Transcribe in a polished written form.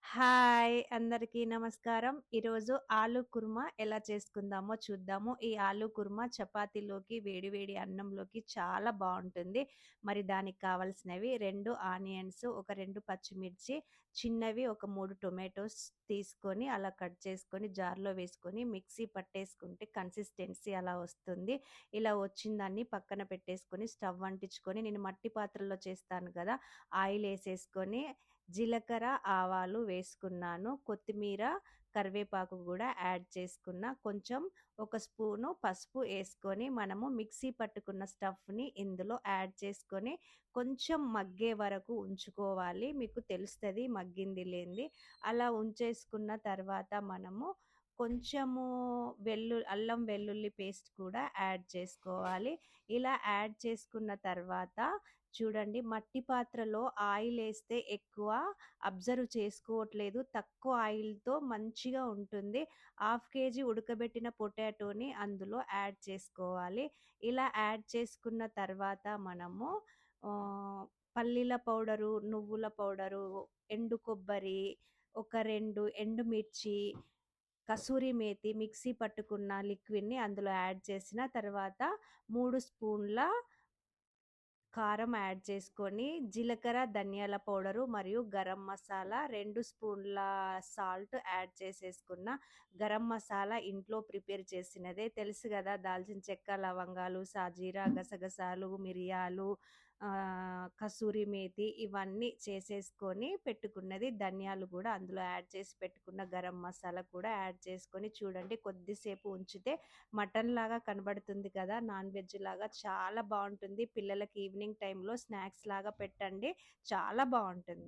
Hi! అందరికీ నమస్కారం. ఈరోజు ఆలు కుర్మా ఎలా చేసుకుందామో చూద్దాము. ఈ ఆలు కుర్మా చపాతీలోకి, వేడి వేడి అన్నంలోకి చాలా బావుంటుంది. మరి దానికి కావాల్సినవి 2 ఆనియన్స్, ఒక 2 పచ్చిమిర్చి, చిన్నవి ఒక 3 టొమాటోస్ తీసుకొని అలా కట్ చేసుకొని జార్‌లో వేసుకొని మిక్సీ పట్టేసుకుంటే కన్సిస్టెన్సీ అలా వస్తుంది. ఇలా వచ్చిన దాన్ని పక్కన పెట్టేసుకొని స్టవ్ అంటించుకొని నేను మట్టి పాత్రలో చేస్తాను కదా! ఆయిలేసేసుకొని జీలకర్ర, ఆవాలు వేసుకున్నాను. కొత్తిమీర, కరివేపాకు గూడా యాడ్ చేసుకున్న. కొంచెం ఒక స్పూను పసుపు యేసుకొని మనము మిక్సీ పట్టుకున్న స్టఫ్‌ని ఇందులో యాడ్ చేసుకొని కొంచెం మగ్గే వరకు ఉంచుకోవాలి. మీకు తెలుస్తది మగ్గింది లేంది. అలా ఉంచేసుకున్న తర్వాత మనము కొంచెము అల్లం వెల్లుల్లి పేస్ట్ కూడా యాడ్ చేసుకోవాలి. ఇలా యాడ్ చేసుకున్న తర్వాత చూడండి మట్టి పాత్రలో ఆయిలేస్తే ఎక్కువ అబ్జర్వ్ చేసుకోవట్లేదు. తక్కువ ఆయిల్‌తో మంచిగా ఉంటుంది. హాఫ్ కేజీ ఉడకబెట్టిన పొటాటోని అందులో యాడ్ చేసుకోవాలి. ఇలా యాడ్ చేసుకున్న తర్వాత మనము పల్లీల పౌడరు, నువ్వుల పౌడరు, ఎండు కొబ్బరి, ఒక 2 ఎండుమిర్చి, కసూరి మేతి మిక్సీ పట్టుకున్న లిక్విడ్‌ని అందులో యాడ్ చేసిన తర్వాత 3 స్పూన్ల కారం యాడ్ చేసుకొని, జీలకర్ర, ధనియాల పౌడరు మరియు గరం మసాలా 2 స్పూన్ల సాల్ట్ యాడ్ చేసేసుకున్న. గరం మసాలా ఇంట్లో ప్రిపేర్ చేసినదే. తెలుసు గదా! దాల్చిన చెక్క, లవంగాలు, సాజీరా, గసగసాలు, మిరియాలు, కసూరి మేతి ఇవన్నీ చేసేసుకొని పెట్టుకున్నది. ధనియాలు గూడా అందులో యాడ్ చేసి పెట్టుకున్న గరం మసాలా కూడా యాడ్ చేసుకొని చూడండి కొద్దిసేపు ఉంచితే మటన్ లాగా కనబడుతుంది కదా! నాన్ వెజ్ లాగా చాలా బావుంటుంది. పిల్లలకి ఈవినింగ్ టైమ్‌లో స్నాక్స్ లాగా పెట్టండి. చాలా బావుంటుంది.